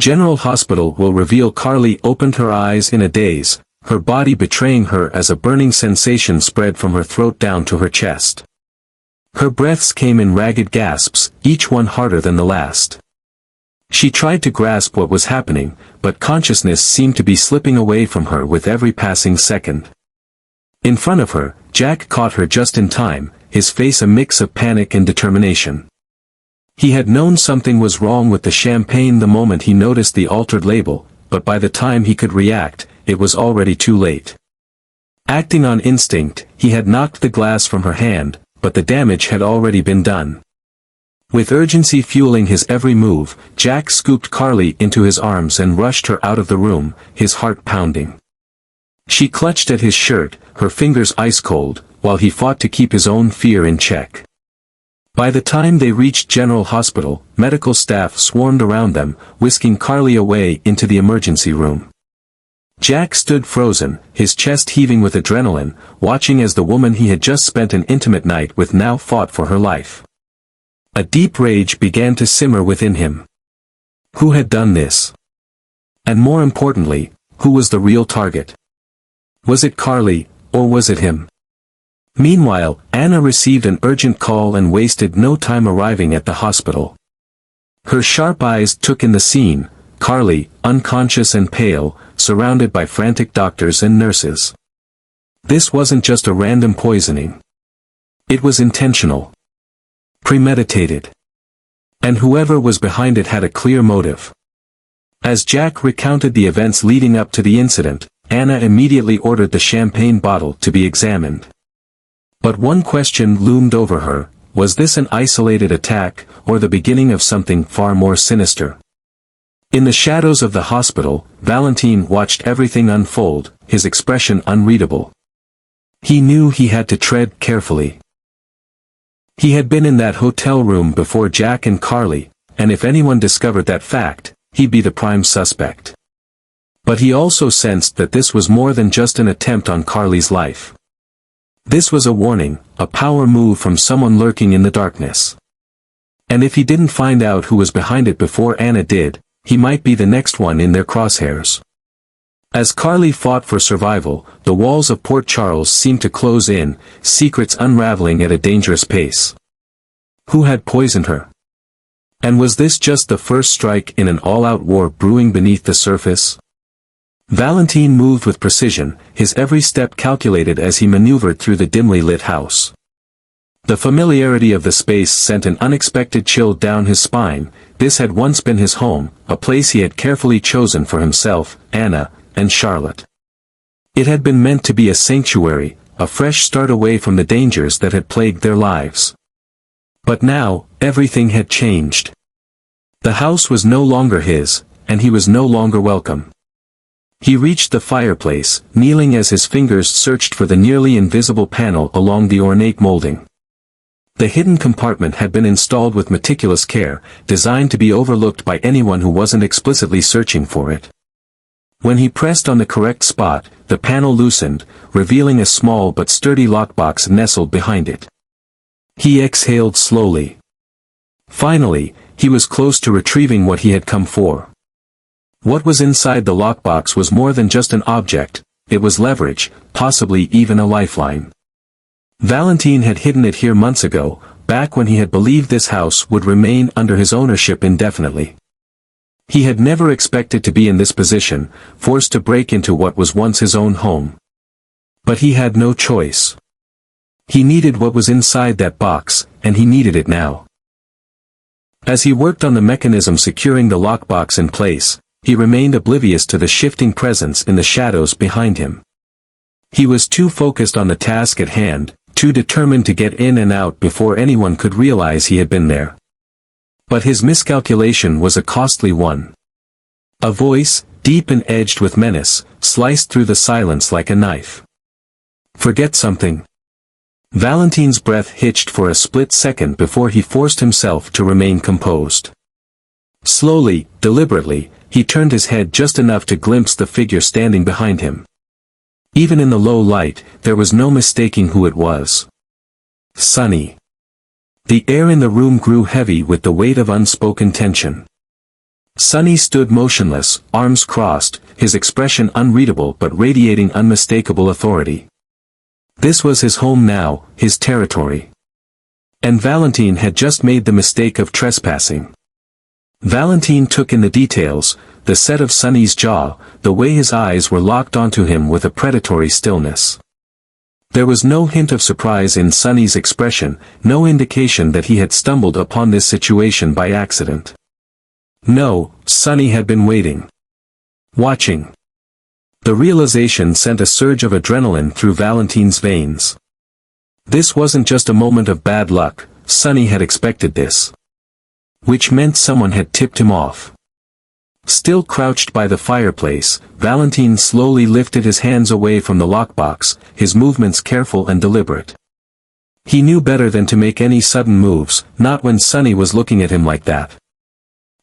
General Hospital will reveal. Carly opened her eyes in a daze, her body betraying her as a burning sensation spread from her throat down to her chest. Her breaths came in ragged gasps, each one harder than the last. She tried to grasp what was happening, but consciousness seemed to be slipping away from her with every passing second. In front of her, Jack caught her just in time, his face a mix of panic and determination. He had known something was wrong with the champagne the moment he noticed the altered label, but by the time he could react, it was already too late. Acting on instinct, he had knocked the glass from her hand, but the damage had already been done. With urgency fueling his every move, Jack scooped Carly into his arms and rushed her out of the room, his heart pounding. She clutched at his shirt, her fingers ice-cold, while he fought to keep his own fear in check. By the time they reached General Hospital, medical staff swarmed around them, whisking Carly away into the emergency room. Jack stood frozen, his chest heaving with adrenaline, watching as the woman he had just spent an intimate night with now fought for her life. A deep rage began to simmer within him. Who had done this? And more importantly, who was the real target? Was it Carly, or was it him? Meanwhile, Anna received an urgent call and wasted no time arriving at the hospital. Her sharp eyes took in the scene, Carly, unconscious and pale, surrounded by frantic doctors and nurses. This wasn't just a random poisoning. It was intentional. Premeditated. And whoever was behind it had a clear motive. As Jack recounted the events leading up to the incident, Anna immediately ordered the champagne bottle to be examined. But one question loomed over her: was this an isolated attack, or the beginning of something far more sinister? In the shadows of the hospital, Valentin watched everything unfold, his expression unreadable. He knew he had to tread carefully. He had been in that hotel room before Jack and Carly, and if anyone discovered that fact, he'd be the prime suspect. But he also sensed that this was more than just an attempt on Carly's life. This was a warning, a power move from someone lurking in the darkness. And if he didn't find out who was behind it before Anna did, he might be the next one in their crosshairs. As Carly fought for survival, the walls of Port Charles seemed to close in, secrets unraveling at a dangerous pace. Who had poisoned her? And was this just the first strike in an all-out war brewing beneath the surface? Valentin moved with precision, his every step calculated as he maneuvered through the dimly lit house. The familiarity of the space sent an unexpected chill down his spine. This had once been his home, a place he had carefully chosen for himself, Anna, and Charlotte. It had been meant to be a sanctuary, a fresh start away from the dangers that had plagued their lives. But now, everything had changed. The house was no longer his, and he was no longer welcome. He reached the fireplace, kneeling as his fingers searched for the nearly invisible panel along the ornate molding. The hidden compartment had been installed with meticulous care, designed to be overlooked by anyone who wasn't explicitly searching for it. When he pressed on the correct spot, the panel loosened, revealing a small but sturdy lockbox nestled behind it. He exhaled slowly. Finally, he was close to retrieving what he had come for. What was inside the lockbox was more than just an object, it was leverage, possibly even a lifeline. Valentin had hidden it here months ago, back when he had believed this house would remain under his ownership indefinitely. He had never expected to be in this position, forced to break into what was once his own home. But he had no choice. He needed what was inside that box, and he needed it now. As he worked on the mechanism securing the lockbox in place, he remained oblivious to the shifting presence in the shadows behind him. He was too focused on the task at hand, too determined to get in and out before anyone could realize he had been there. But his miscalculation was a costly one. A voice, deep and edged with menace, sliced through the silence like a knife. "Forget something." Valentin's breath hitched for a split second before he forced himself to remain composed. Slowly, deliberately, he turned his head just enough to glimpse the figure standing behind him. Even in the low light, there was no mistaking who it was. Sonny. The air in the room grew heavy with the weight of unspoken tension. Sonny stood motionless, arms crossed, his expression unreadable but radiating unmistakable authority. This was his home now, his territory. And Valentin had just made the mistake of trespassing. Valentin took in the details, the set of Sonny's jaw, the way his eyes were locked onto him with a predatory stillness. There was no hint of surprise in Sonny's expression, no indication that he had stumbled upon this situation by accident. No, Sonny had been waiting. Watching. The realization sent a surge of adrenaline through Valentin's veins. This wasn't just a moment of bad luck, Sonny had expected this. Which meant someone had tipped him off. Still crouched by the fireplace, Valentin slowly lifted his hands away from the lockbox, his movements careful and deliberate. He knew better than to make any sudden moves, not when Sonny was looking at him like that.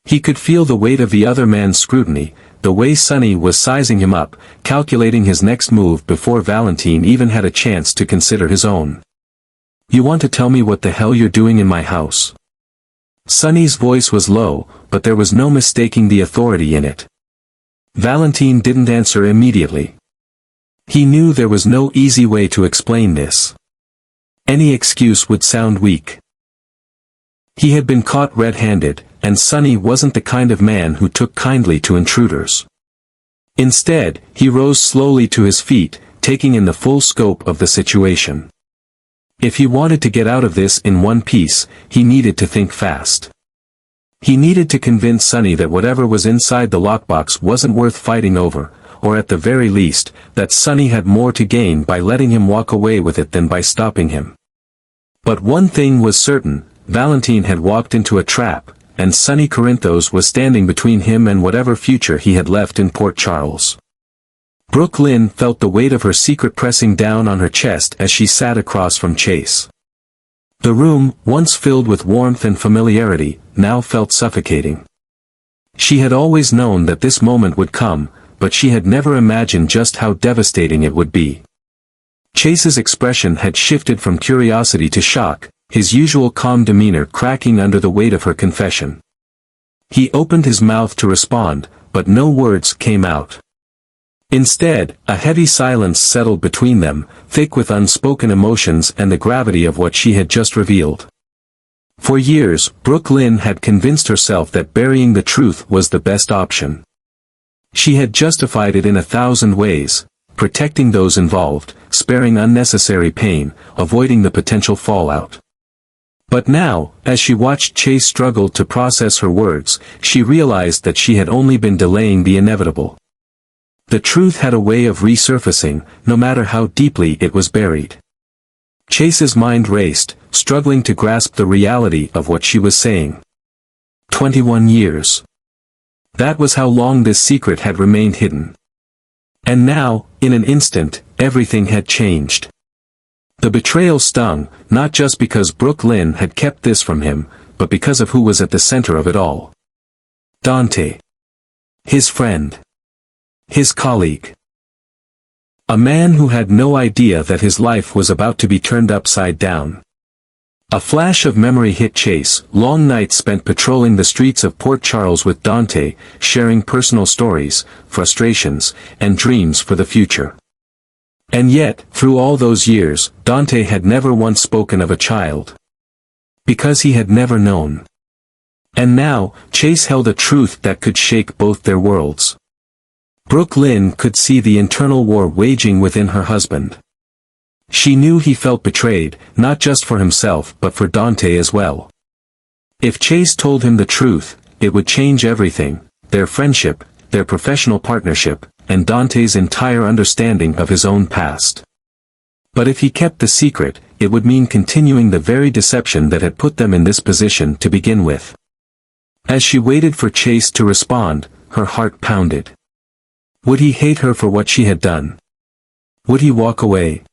He could feel the weight of the other man's scrutiny, the way Sonny was sizing him up, calculating his next move before Valentin even had a chance to consider his own. "You want to tell me what the hell you're doing in my house?" Sonny's voice was low, but there was no mistaking the authority in it. Valentin didn't answer immediately. He knew there was no easy way to explain this. Any excuse would sound weak. He had been caught red-handed, and Sonny wasn't the kind of man who took kindly to intruders. Instead, he rose slowly to his feet, taking in the full scope of the situation. If he wanted to get out of this in one piece, he needed to think fast. He needed to convince Sonny that whatever was inside the lockbox wasn't worth fighting over, or at the very least, that Sonny had more to gain by letting him walk away with it than by stopping him. But one thing was certain, Valentin had walked into a trap, and Sonny Corinthos was standing between him and whatever future he had left in Port Charles. Brooke Lynn felt the weight of her secret pressing down on her chest as she sat across from Chase. The room, once filled with warmth and familiarity, now felt suffocating. She had always known that this moment would come, but she had never imagined just how devastating it would be. Chase's expression had shifted from curiosity to shock, his usual calm demeanor cracking under the weight of her confession. He opened his mouth to respond, but no words came out. Instead, a heavy silence settled between them, thick with unspoken emotions and the gravity of what she had just revealed. For years, Brooke Lynn had convinced herself that burying the truth was the best option. She had justified it in 1,000 ways, protecting those involved, sparing unnecessary pain, avoiding the potential fallout. But now, as she watched Chase struggle to process her words, she realized that she had only been delaying the inevitable. The truth had a way of resurfacing, no matter how deeply it was buried. Chase's mind raced, struggling to grasp the reality of what she was saying. 21 years. That was how long this secret had remained hidden. And now, in an instant, everything had changed. The betrayal stung, not just because Brooke Lynn had kept this from him, but because of who was at the center of it all. Dante. His friend. His colleague. A man who had no idea that his life was about to be turned upside down. A flash of memory hit Chase, long nights spent patrolling the streets of Port Charles with Dante, sharing personal stories, frustrations, and dreams for the future. And yet, through all those years, Dante had never once spoken of a child. Because he had never known. And now, Chase held a truth that could shake both their worlds. Brooke Lynn could see the internal war waging within her husband. She knew he felt betrayed, not just for himself but for Dante as well. If Chase told him the truth, it would change everything, their friendship, their professional partnership, and Dante's entire understanding of his own past. But if he kept the secret, it would mean continuing the very deception that had put them in this position to begin with. As she waited for Chase to respond, her heart pounded. Would he hate her for what she had done? Would he walk away?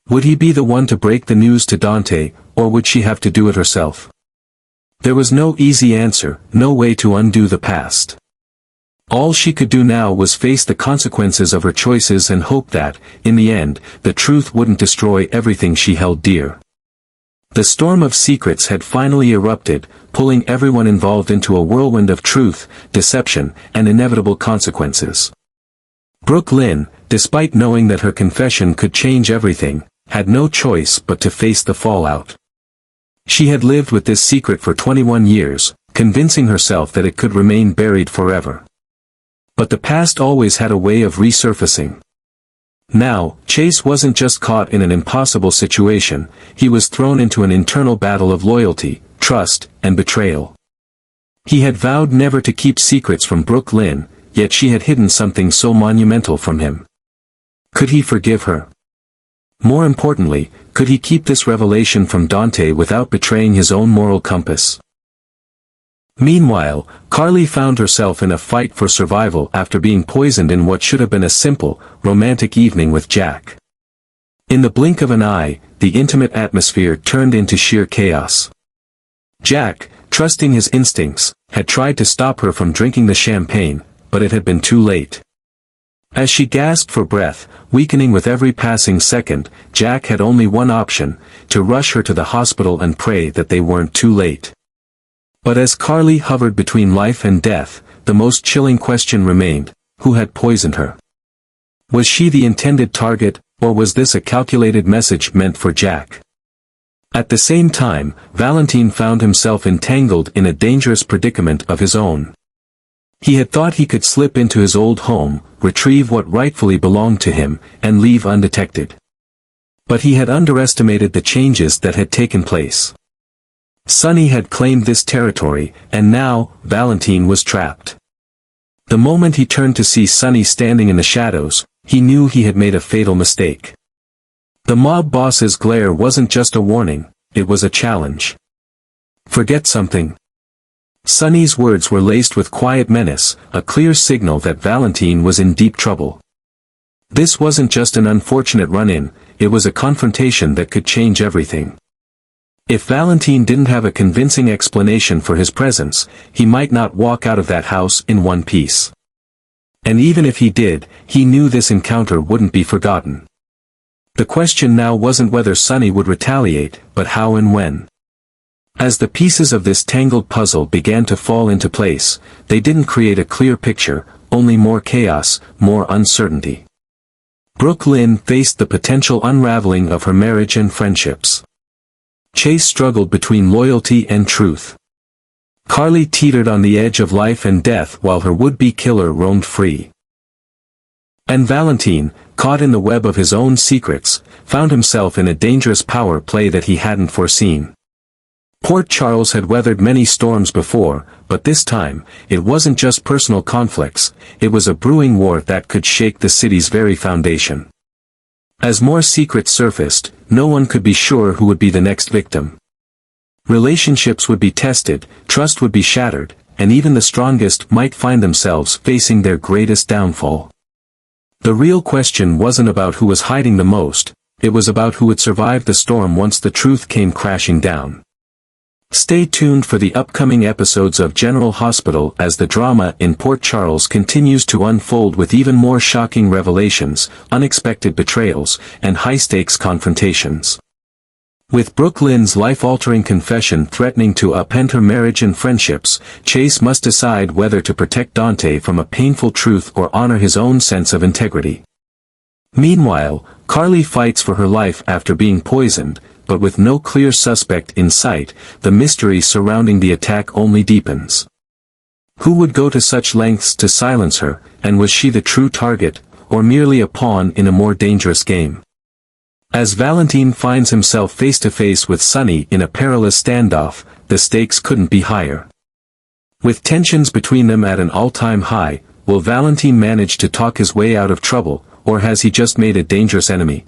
Would he be the one to break the news to Dante, or would she have to do it herself? There was no easy answer, no way to undo the past. All she could do now was face the consequences of her choices and hope that, in the end, the truth wouldn't destroy everything she held dear. The storm of secrets had finally erupted, pulling everyone involved into a whirlwind of truth, deception, and inevitable consequences. Brooke Lynn, despite knowing that her confession could change everything, had no choice but to face the fallout. She had lived with this secret for 21 years, convincing herself that it could remain buried forever. But the past always had a way of resurfacing. Now, Chase wasn't just caught in an impossible situation, he was thrown into an internal battle of loyalty, trust, and betrayal. He had vowed never to keep secrets from Brooke Lynn, yet she had hidden something so monumental from him. Could he forgive her? More importantly, could he keep this revelation from Dante without betraying his own moral compass? Meanwhile, Carly found herself in a fight for survival after being poisoned in what should have been a simple, romantic evening with Jack. In the blink of an eye, the intimate atmosphere turned into sheer chaos. Jack, trusting his instincts, had tried to stop her from drinking the champagne, but it had been too late. As she gasped for breath, weakening with every passing second, Jack had only one option, to rush her to the hospital and pray that they weren't too late. But as Carly hovered between life and death, the most chilling question remained: who had poisoned her? Was she the intended target, or was this a calculated message meant for Jack? At the same time, Valentin found himself entangled in a dangerous predicament of his own. He had thought he could slip into his old home, retrieve what rightfully belonged to him, and leave undetected. But he had underestimated the changes that had taken place. Sonny had claimed this territory, and now, Valentin was trapped. The moment he turned to see Sonny standing in the shadows, he knew he had made a fatal mistake. The mob boss's glare wasn't just a warning, it was a challenge. Forget something. Sonny's words were laced with quiet menace, a clear signal that Valentin was in deep trouble. This wasn't just an unfortunate run-in, it was a confrontation that could change everything. If Valentin didn't have a convincing explanation for his presence, he might not walk out of that house in one piece. And even if he did, he knew this encounter wouldn't be forgotten. The question now wasn't whether Sonny would retaliate, but how and when. As the pieces of this tangled puzzle began to fall into place, they didn't create a clear picture, only more chaos, more uncertainty. Brooke Lynn faced the potential unraveling of her marriage and friendships. Chase struggled between loyalty and truth. Carly teetered on the edge of life and death while her would-be killer roamed free. And Valentin, caught in the web of his own secrets, found himself in a dangerous power play that he hadn't foreseen. Port Charles had weathered many storms before, but this time, it wasn't just personal conflicts, it was a brewing war that could shake the city's very foundation. As more secrets surfaced, no one could be sure who would be the next victim. Relationships would be tested, trust would be shattered, and even the strongest might find themselves facing their greatest downfall. The real question wasn't about who was hiding the most, it was about who would survive the storm once the truth came crashing down. Stay tuned for the upcoming episodes of General Hospital as the drama in Port Charles continues to unfold with even more shocking revelations, unexpected betrayals, and high-stakes confrontations. With Brooke Lynn's life-altering confession threatening to upend her marriage and friendships, Chase must decide whether to protect Dante from a painful truth or honor his own sense of integrity. Meanwhile, Carly fights for her life after being poisoned, but with no clear suspect in sight, the mystery surrounding the attack only deepens. Who would go to such lengths to silence her, and was she the true target, or merely a pawn in a more dangerous game? As Valentin finds himself face-to-face with Sonny in a perilous standoff, the stakes couldn't be higher. With tensions between them at an all-time high, will Valentin manage to talk his way out of trouble, or has he just made a dangerous enemy?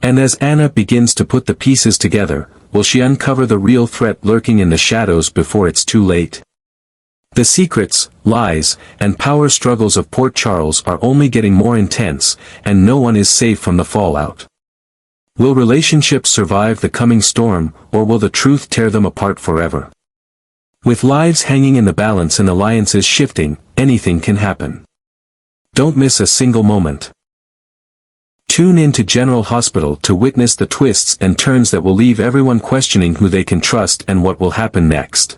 And as Anna begins to put the pieces together, will she uncover the real threat lurking in the shadows before it's too late? The secrets, lies, and power struggles of Port Charles are only getting more intense, and no one is safe from the fallout. Will relationships survive the coming storm, or will the truth tear them apart forever? With lives hanging in the balance and alliances shifting, anything can happen. Don't miss a single moment. Tune in to General Hospital to witness the twists and turns that will leave everyone questioning who they can trust and what will happen next.